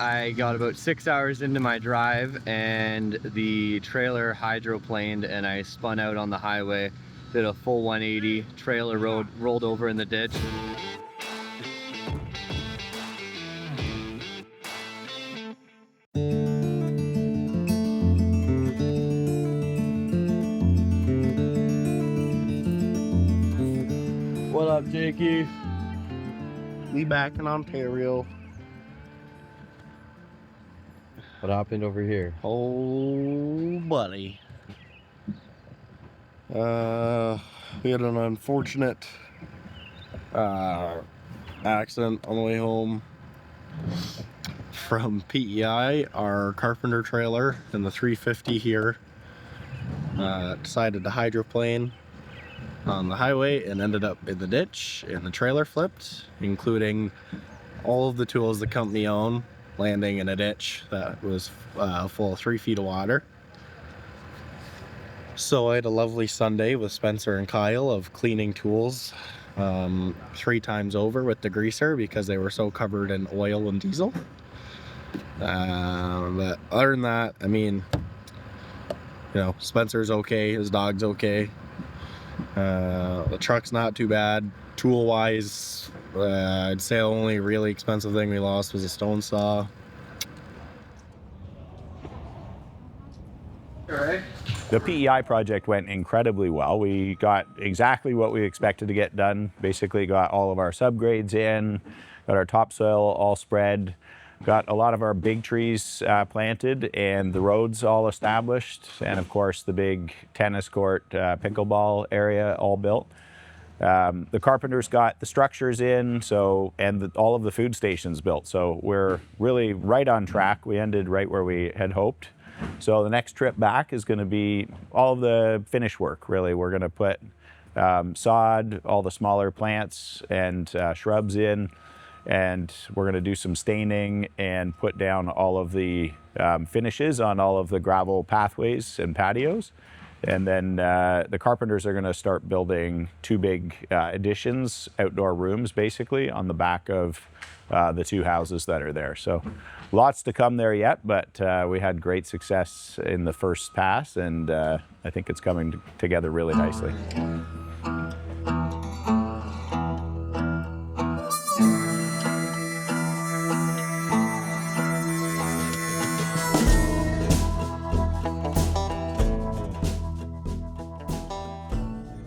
I got about 6 hours into my drive and the trailer hydroplaned and I spun out on the highway, did a full 180, trailer rolled over in the ditch. What up, Jakey? We back in Ontario. What happened over here? Oh, buddy. We had an unfortunate accident on the way home from PEI. Our Carpenter trailer and the 350 here decided to hydroplane on the highway and ended up in the ditch, and the trailer flipped, including all of the tools the company own, landing in a ditch that was full of 3 feet of water. So I had a lovely Sunday with Spencer and Kyle of cleaning tools 3 times over with degreaser because they were so covered in oil and diesel. But other than that, I mean, you know, Spencer's okay, his dog's okay. The truck's not too bad. Tool wise, I'd say the only really expensive thing we lost was a stone saw. Alright. The PEI project went incredibly well. We got exactly what we expected to get done. Basically got all of our subgrades in, got our topsoil all spread, got a lot of our big trees planted and the roads all established, and of course the big tennis court, pickleball area all built. The Carpenters got the structures in, and all of the food stations built. So we're really right on track. We ended right where we had hoped. So the next trip back is going to be all of the finish work, really. We're going to put sod, all the smaller plants and shrubs in, and we're going to do some staining and put down all of the finishes on all of the gravel pathways and patios. And then the Carpenters are going to start building 2 big additions, outdoor rooms basically, on the back of the 2 houses that are there. So lots to come there yet, but we had great success in the first pass, and I think it's coming together really nicely.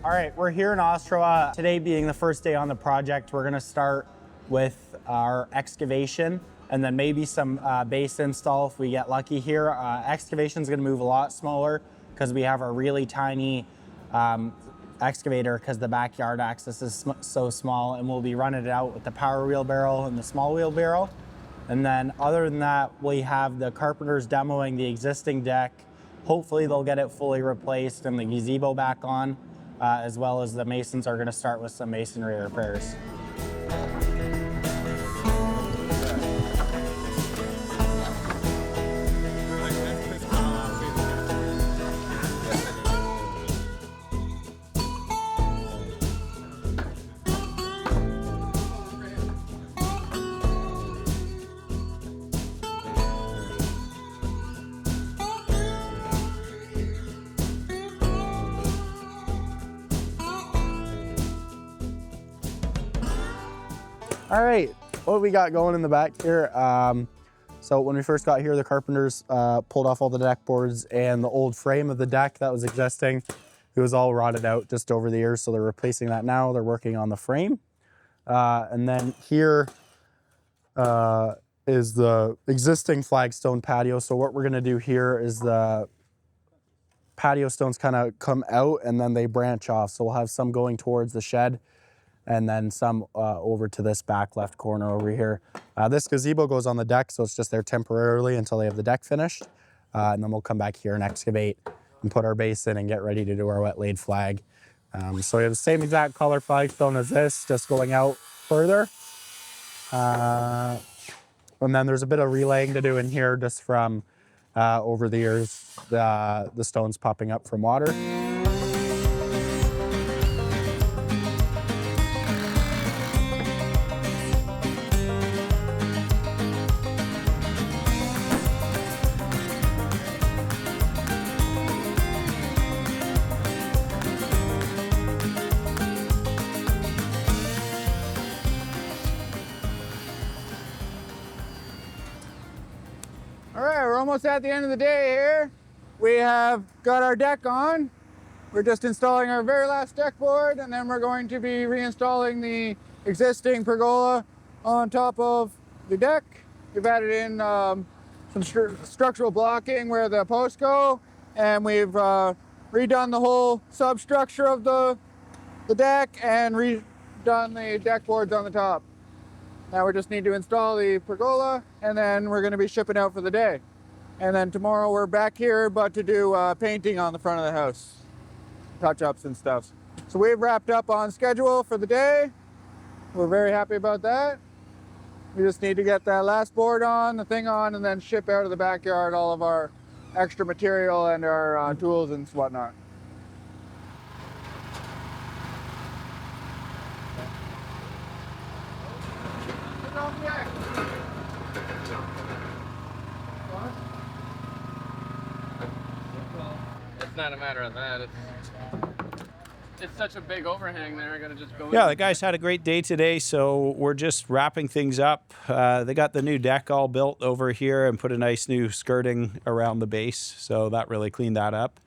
All right, we're here in Oshawa. Today being the first day on the project, we're gonna start with our excavation and then maybe some base install if we get lucky here. Excavation's gonna move a lot smaller because we have a really tiny excavator because the backyard access is so small, and we'll be running it out with the power wheelbarrow and the small wheelbarrow. And then other than that, we have the Carpenters demoing the existing deck. Hopefully they'll get it fully replaced and the gazebo back on. As well as the masons are going to start with some masonry repairs. All right, what we got going in the back here. So when we first got here, the Carpenters pulled off all the deck boards and the old frame of the deck that was existing. It was all rotted out just over the years, so they're replacing that now. They're working on the frame. And then here is the existing flagstone patio. So what we're gonna do here is the patio stones kind of come out and then they branch off. So we'll have some going towards the shed and then some over to this back left corner over here. This gazebo goes on the deck, so it's just there temporarily until they have the deck finished. And then we'll come back here and excavate and put our base in and get ready to do our wet laid flag. So we have the same exact color flagstone as this, just going out further. And then there's a bit of relaying to do in here just from over the years, the stones popping up from water. we're almost at the end of the day here. We have got our deck on. We're just installing our very last deck board, and then we're going to be reinstalling the existing pergola on top of the deck. We've added in some structural blocking where the posts go, and we've redone the whole substructure of the deck and redone the deck boards on the top. Now we just need to install the pergola, and then we're going to be shipping out for the day. And then tomorrow we're back here, but to do painting on the front of the house, touch-ups and stuff. So we've wrapped up on schedule for the day. We're very happy about that. We just need to get that last board on, the thing on, and then ship out of the backyard all of our extra material and our tools and whatnot. It's not a matter of that. It's such a big overhang there. I gotta just go. Yeah, the guys had a great day today, so we're just wrapping things up. They got the new deck all built over here and put a nice new skirting around the base, so that really cleaned that up.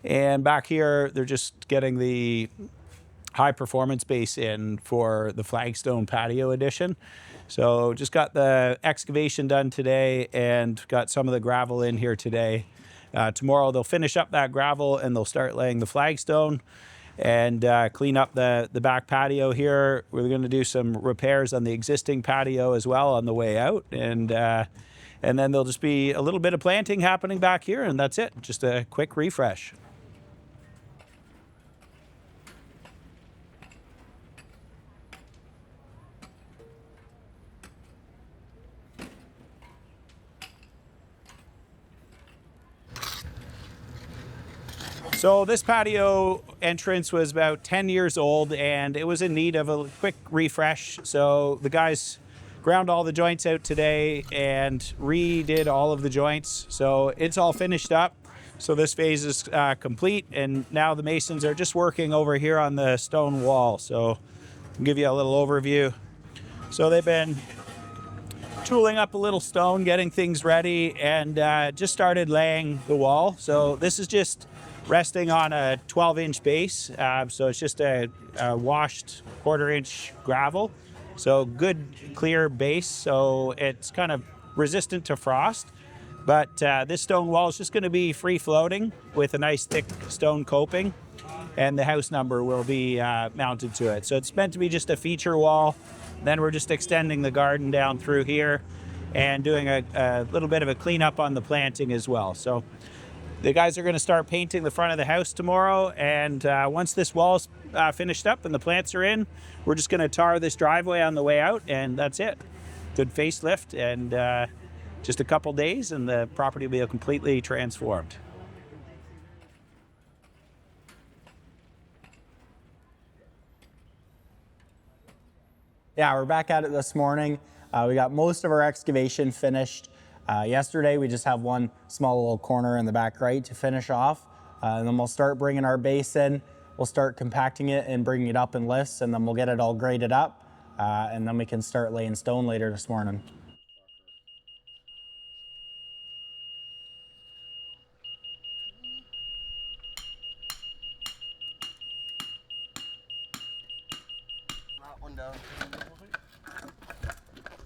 And back here, they're just getting the high performance base in for the flagstone patio edition. So just got the excavation done today and got some of the gravel in here today. Tomorrow they'll finish up that gravel and they'll start laying the flagstone and clean up the back patio here. We're going to do some repairs on the existing patio as well on the way out, and then there'll just be a little bit of planting happening back here, and that's it. Just a quick refresh. So this patio entrance was about 10 years old and it was in need of a quick refresh. So the guys ground all the joints out today and redid all of the joints. So it's all finished up. So this phase is complete, and now the masons are just working over here on the stone wall. So I'll give you a little overview. So they've been tooling up a little stone, getting things ready, and just started laying the wall. So this is just resting on a 12-inch base. So it's just a washed quarter-inch gravel. So good, clear base. So it's kind of resistant to frost. But this stone wall is just going to be free floating with a nice thick stone coping, and the house number will be mounted to it. So it's meant to be just a feature wall. Then we're just extending the garden down through here and doing a little bit of a cleanup on the planting as well. So the guys are going to start painting the front of the house tomorrow, and once this wall's finished up and the plants are in, we're just going to tar this driveway on the way out, and that's it. Good facelift, and just a couple days and the property will be completely transformed. Yeah, we're back at it this morning. We got most of our excavation finished. Yesterday, we just have one small little corner in the back right to finish off. And then we'll start bringing our base in. We'll start compacting it and bringing it up in lifts, and then we'll get it all graded up. And then we can start laying stone later this morning.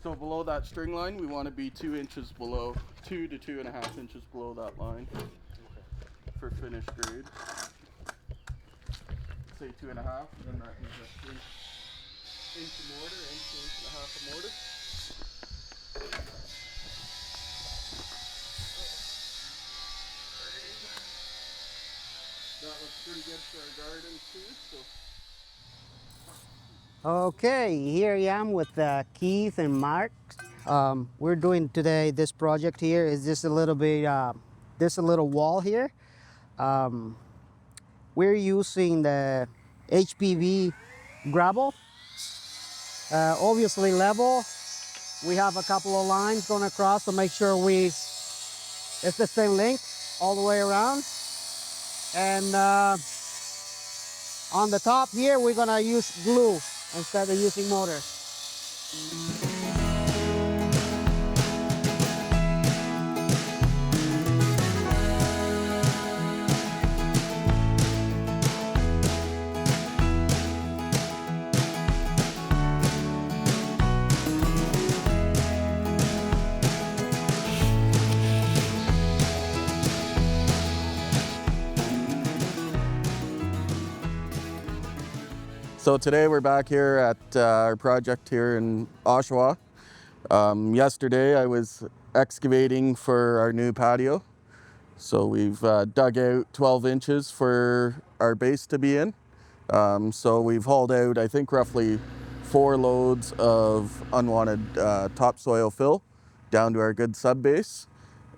So below that string line, we want to be 2 inches below, 2 to 2.5 inches below that line for finished grade. Say 2.5, and then that means that's inch of mortar, inch and a half of mortar. That looks pretty good for our garden too. So. Okay, here I am with Keith and Mark. We're doing today this project here is just a little bit, this a little wall here. We're using the HPV gravel, obviously level. We have a couple of lines going across to make sure it's the same length all the way around. And on the top here, we're gonna use glue instead of using mortar. So today we're back here at our project here in Oshawa. Yesterday I was excavating for our new patio. So we've dug out 12 inches for our base to be in. So we've hauled out, I think, roughly 4 loads of unwanted topsoil fill down to our good sub base.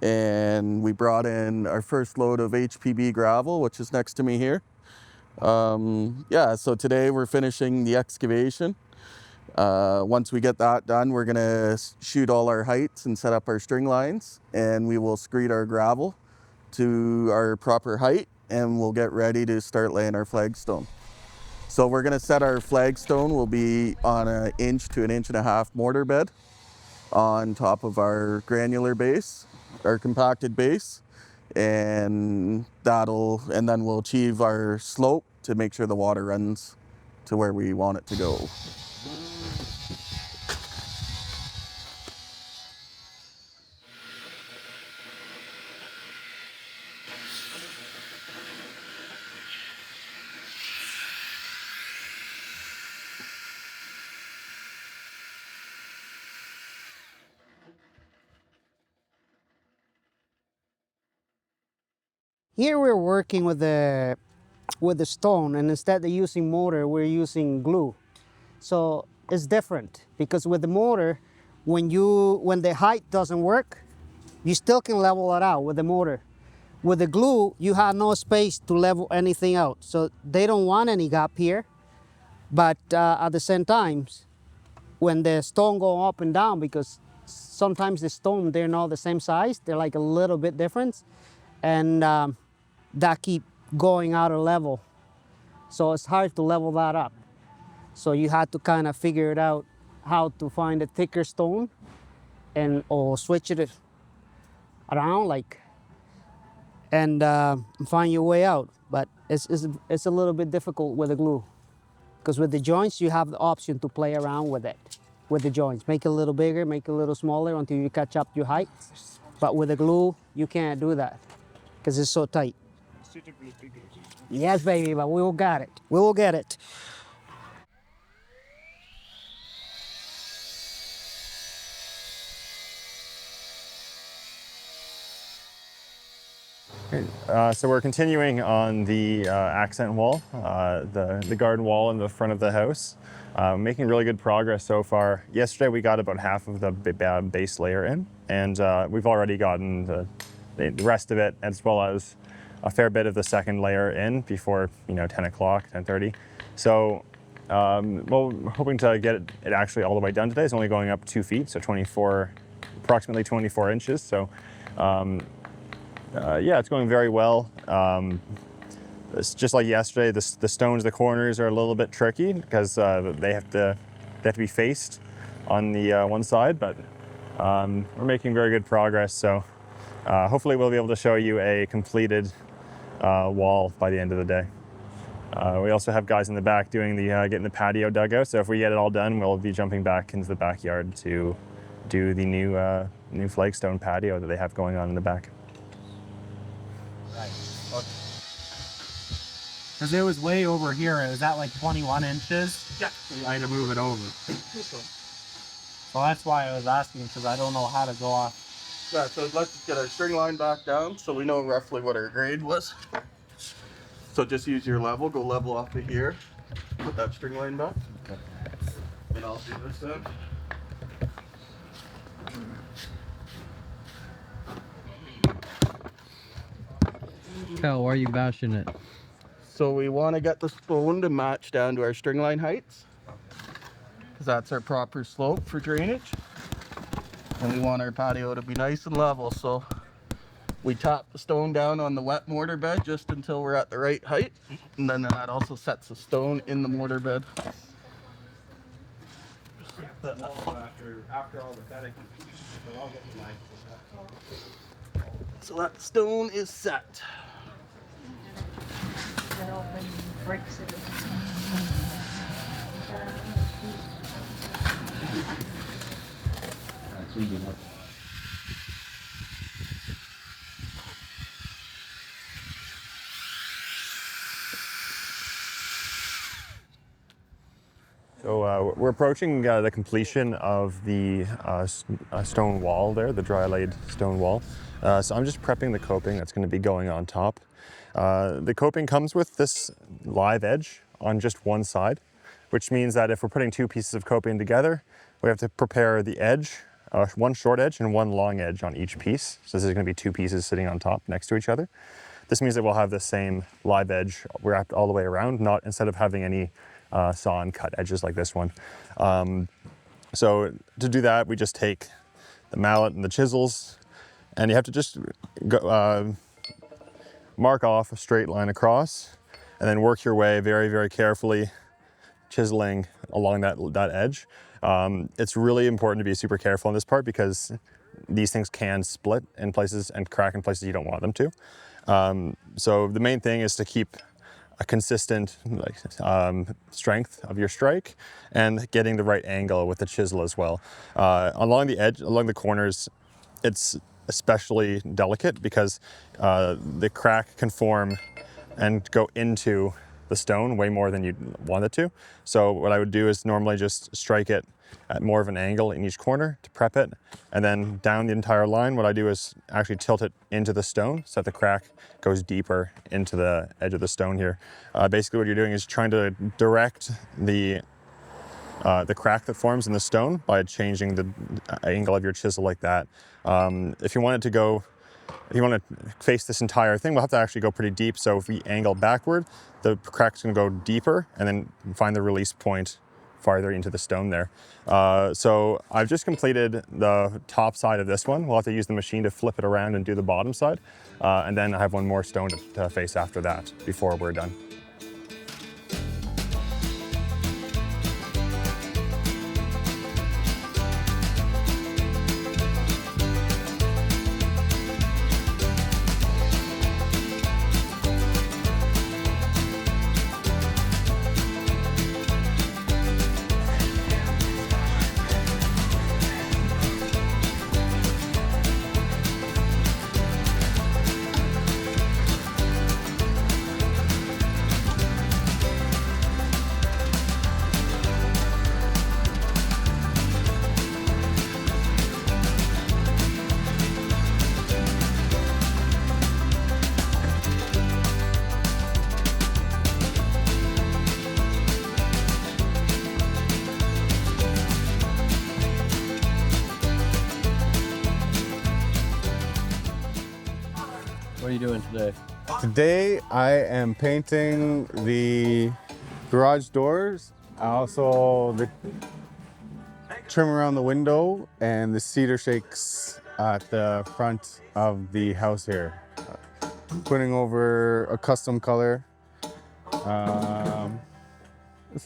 And we brought in our first load of HPB gravel, which is next to me here. Yeah, so today we're finishing the excavation. Once we get that done, we're gonna shoot all our heights and set up our string lines, and we will screed our gravel to our proper height, and we'll get ready to start laying our flagstone. So we're gonna set our flagstone will be on an 1 to 1.5 inch mortar bed on top of our granular base, our compacted base, and then we'll achieve our slope to make sure the water runs to where we want it to go. Here we're working with the stone, and instead of using mortar, we're using glue. So it's different because with the mortar, when the height doesn't work, you still can level it out with the mortar. With the glue, you have no space to level anything out. So they don't want any gap here, but at the same time, when the stone go up and down, because sometimes the stone, they're not the same size, they're like a little bit different, and that keep going out of level. So it's hard to level that up. So you had to kind of figure it out how to find a thicker stone or switch it around and find your way out. But it's a little bit difficult with the glue, because with the joints you have the option to play around with it. With the joints, make it a little bigger, make it a little smaller until you catch up your height. But with the glue, you can't do that because it's so tight. Yes, baby, but we will get it. We will get it. So we're continuing on the accent wall, the garden wall in the front of the house. Making really good progress so far. Yesterday we got about half of the base layer in, and we've already gotten the rest of it, as well as a fair bit of the second layer in before 10 o'clock, 10:30. So well, we're hoping to get it actually all the way done today. It's only going up 2 feet, so approximately 24 inches. So yeah, it's going very well. It's just like yesterday. The stones, the corners are a little bit tricky because they have to be faced on the one side, but we're making very good progress. So hopefully we'll be able to show you a completed wall by the end of the day. We also have guys in the back doing getting the patio dug out. So if we get it all done, we'll be jumping back into the backyard to do the new flagstone patio that they have going on in the back. Because it was way over here. It was at like 21 inches. Yeah. I had to move it over. So that's why I was asking, because I don't know how to go off. Yeah, so let's just get our string line back down so we know roughly what our grade was. So just use your level, go level off of here, put that string line back. Okay. And I'll do this then. Cal, why are you bashing it? So we want to get the stone to match down to our string line heights, because that's our proper slope for drainage. And we want our patio to be nice and level, so we tap the stone down on the wet mortar bed just until we're at the right height, and then that also sets the stone in the mortar bed. So that stone is set. we're approaching the completion of the stone wall there, the dry laid stone wall. So I'm just prepping the coping that's going to be going on top. The coping comes with this live edge on just one side, which means that if we're putting two pieces of coping together, we have to prepare the edge, one short edge and one long edge on each piece. So this is going to be two pieces sitting on top next to each other. This means that we'll have the same live edge wrapped all the way around, not instead of having any saw and cut edges like this one. So to do that, we just take the mallet and the chisels, and you have to just go, mark off a straight line across, and then work your way very, very carefully, chiseling along that edge. It's really important to be super careful on this part because these things can split in places and crack in places you don't want them to. So the main thing is to keep a consistent strength of your strike and getting the right angle with the chisel as well. Along the edge, along the corners, it's especially delicate because the crack can form and go into the stone way more than you'd want it to. So what I would do is normally just strike it at more of an angle in each corner to prep it, and then down the entire line what I do is actually tilt it into the stone so that the crack goes deeper into the edge of the stone here. Basically what you're doing is trying to direct the crack that forms in the stone by changing the angle of your chisel like that. If you want to face this entire thing, we'll have to actually go pretty deep. So if we angle backward, the crack's gonna go deeper and then find the release point farther into the stone there. So I've just completed the top side of this one. We'll have to use the machine to flip it around and do the bottom side. And then I have one more stone to face after that before we're done. What are you doing today? Today I am painting the garage doors, also the trim around the window and the cedar shakes at the front of the house here. Putting over a custom color. It's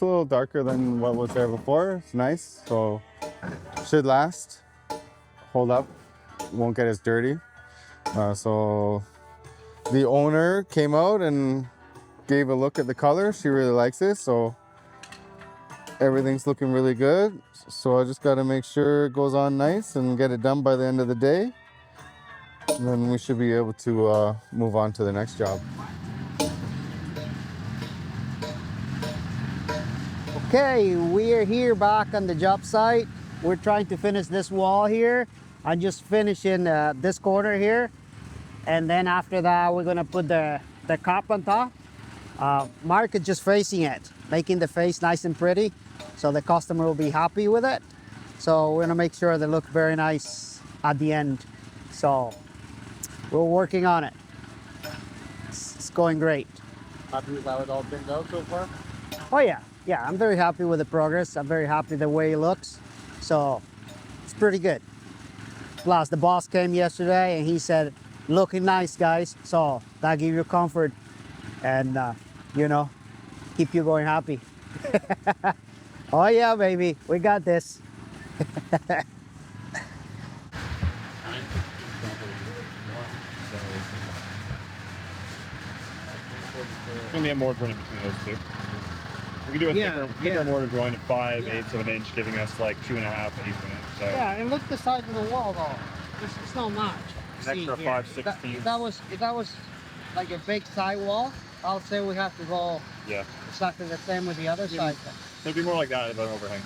a little darker than what was there before. It's nice, so should last, hold up, won't get as dirty. So the owner came out and gave a look at the color. She really likes it, so everything's looking really good. So I just got to make sure it goes on nice and get it done by the end of the day. And then we should be able to move on to the next job. Okay, we are here back on the job site. We're trying to finish this wall here. I'm just finishing this corner here. And then after that, we're gonna put the cup on top. Mark is just facing it, making the face nice and pretty, so the customer will be happy with it. So we're gonna make sure they look very nice at the end. So we're working on it. It's going great. Happy with how it all turned out so far? Oh yeah, I'm very happy with the progress. I'm very happy the way it looks. So it's pretty good. Plus the boss came yesterday and he said, looking nice, guys. So that give you comfort and you know, keep you going happy. Oh yeah, baby, we got this. It's gonna be a mortar in between those two. We can do a thicker mortar joint of 5/8 of an inch, giving us like 2.5 feet in it. So Yeah, and look the size of the wall though. It's not much. an extra 5/16. If that was like a big side wall, I'll say we have to go Yeah. exactly the same with the other side. It'd be more like that about an overhang.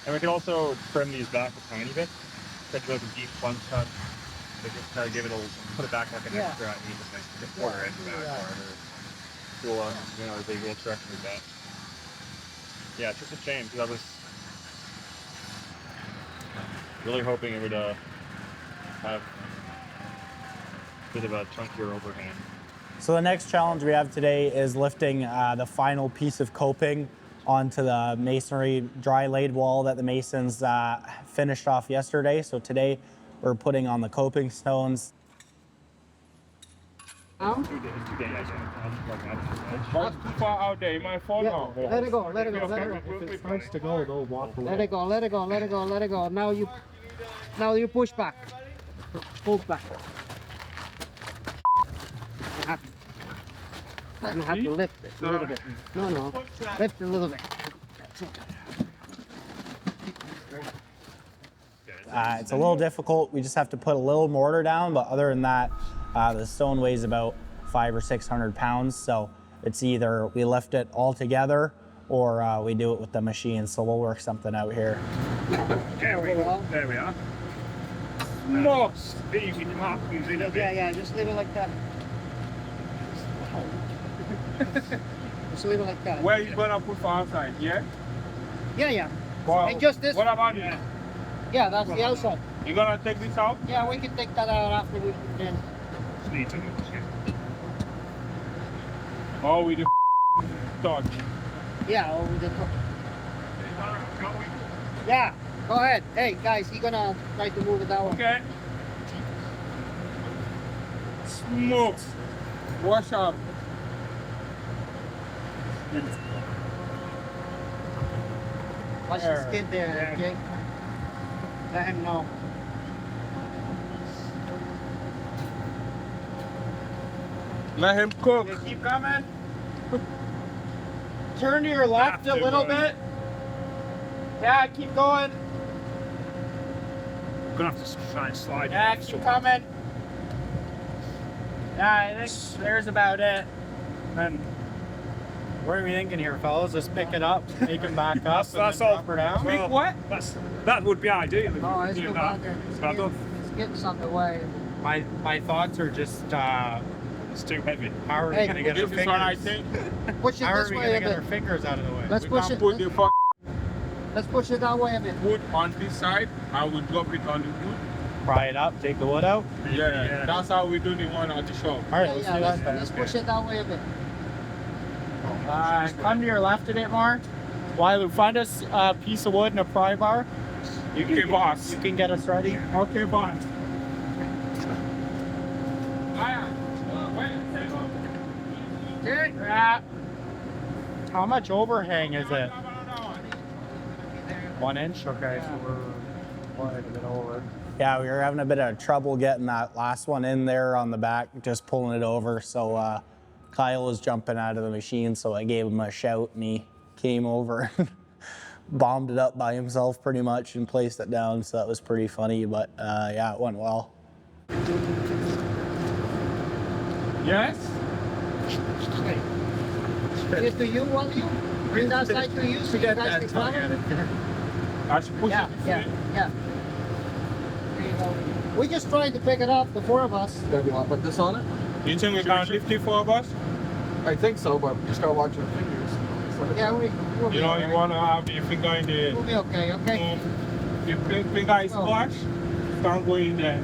And we could also trim these back a tiny bit. Instead of like a deep plunge cut. They just kind of give it put it back like an extra and you just like quarter inch back part or cool a big little truck like that. Yeah, it's just a shame because I was really hoping it would have a bit of a chunkier overhang. So the next challenge we have today is lifting the final piece of coping onto the masonry dry laid wall that the masons finished off yesterday. So today we're putting on the coping stones. That's too far out there. You might fall down. Let it go, let it go, let it go. If it starts to go, don't walk away. Let it go, let it go, let it go, let it go. Now you push back. Pull back. You have to lift it a little bit. No. Lift it a little bit. It's a little difficult. We just have to put a little mortar down, but other than that, the stone weighs about 500 or 600 pounds. So it's either we lift it all together or we do it with the machine. So we'll work something out here. There we go. There we are. Most easy to mark easy, doesn't it? Yeah, just leave it like that. Just leave it like that. Where you gonna put for outside? Yeah? Yeah. Well, And just this. what about it? Yeah, that's the outside. You gonna take this out? Yeah, we can take that out after we then. Oh, we do dog. Yeah, over the top. Yeah, go ahead. Hey guys, he's gonna try to move it that way. Okay. Smokes. Wash up. Watch the skid there, okay? Let him know. Let him cook. Okay, keep coming. Turn to your left a little bit. Yeah, keep going. I'm gonna have to try and slide. Yeah, keep coming. Yeah, I think there's about it. And what are we thinking here, fellas? Just pick it up, take him back up, That's and all. drop her down. Well, what? That would be ideal. Oh, it's Do too that. bad. But It's getting something away. My thoughts are just it's too heavy. how are we Hey, gonna get our This is what I fingers? think. Push it How are this we way gonna a get our bit. fingers out of the way? Let's We push can it. put the Let's push it that way a bit. wood on this side. I will drop it on the wood. Pry it up, take the wood out. Yeah, that's how we do the one at the shop. All right, Yeah, let's yeah, do let's, that then. let's push it that way a bit. Come to your left a bit more. While find us a piece of wood and a pry bar. Okay, boss. You can get us ready. Okay, boss. How much overhang is it? 1 inch? Okay, so we're quite a bit over. Yeah, we were having a bit of trouble getting that last one in there on the back, just pulling it over. So Kyle was jumping out of the machine, so I gave him a shout and he came over and bombed it up by himself pretty much and placed it down. So that was pretty funny, but yeah, it went well. Yes? Give to you, will you? Bring that side to you so you guys can follow. I should push Yeah. There you go. We just tried to pick it up, the four of us. Do you want to put this on it? You think we can lift it for us? I think so, but we just gotta watch your fingers. Yeah, we'll be You know, okay. you want to have your finger in the... We'll be okay, okay? Your finger is Oh. flush, don't go in there.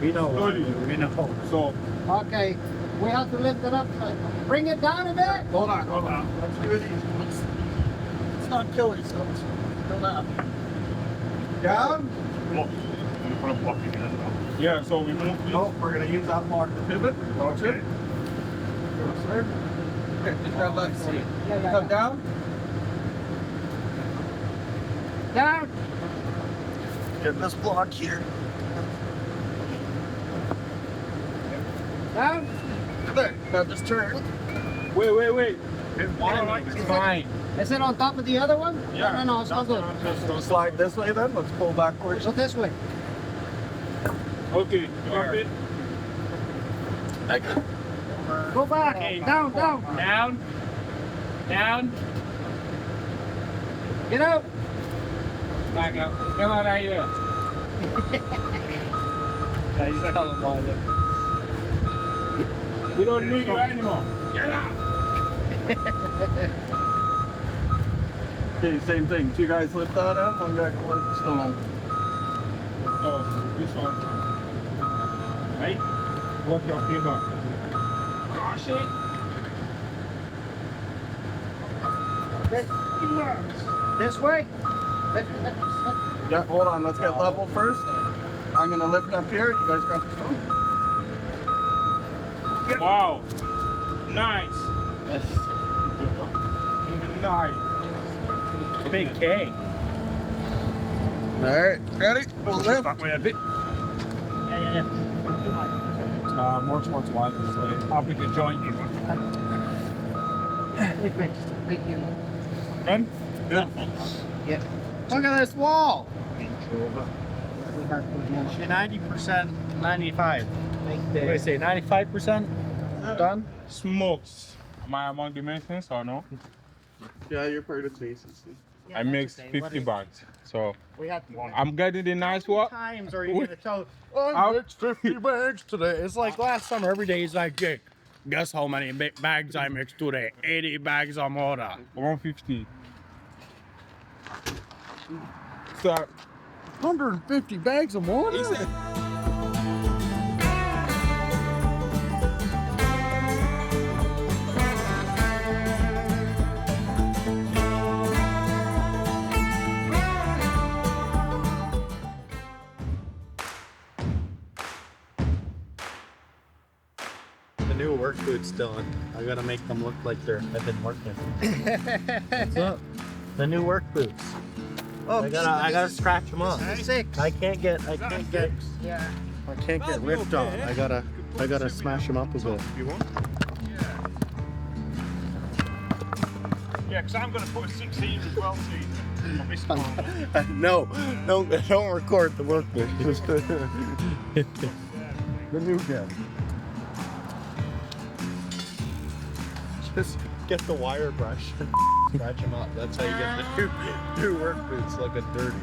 We know. Slowly. We know. So, Okay, we have to lift it up. Bring it down a bit. Hold on. Let's do it easy. Let's not kill ourselves. Still up. Down. yeah, so we move this. No, we're gonna use that mark to pivot. Watch it. Okay, just grab that seat. Yeah. Come down. Down. Get this block here. Down. There. Now just turn. Wait. It's fine. Is it on top of the other one? Yeah. No, it's not good. Just slide this way then. Let's pull backwards. Go this way. Okay, you have it? Go back. Okay. Down, down. Down. Down. Get out. Back up. Come on, out here. We don't need you anymore. Get out. Okay, same thing. 2 guys lift that up, 1 guy can lift the stone. Oh, this one. Right? Watch your finger. Gosh, This way. Yeah, hold on. Let's get level first. I'm gonna lift up here. You guys got the stone. wow. Nice. Nice. Big K. All right, ready? We'll lift. Back way a bit. More towards one this way. I'll pick a joint. Run? Yeah. Look at this wall. 90%, 95. What do I say? 95% done. Smokes. Am I among the maintenance or no? Yeah, you're part of spaces. I mix 50 bags. So We had I'm getting the nice How many one. times are you gonna tell? I mixed 50 bags today. It's like last summer. Every day he's like, "Jake, guess how many bags I mixed today? 80 bags of mortar." 150. So 150 bags of mortar. The new work boots, Dylan. I gotta make them look like I've been working. What's up? The new work boots. Oh, I gotta scratch them up. 6. I can't get ripped on. I gotta smash them up a bit. you want? Yeah, because I'm going to put a 6 here as well, see. On this one. No, don't record the work boots. The new guy. Just get the wire brush. Scratch them up. That's how you get the new work boots looking dirty.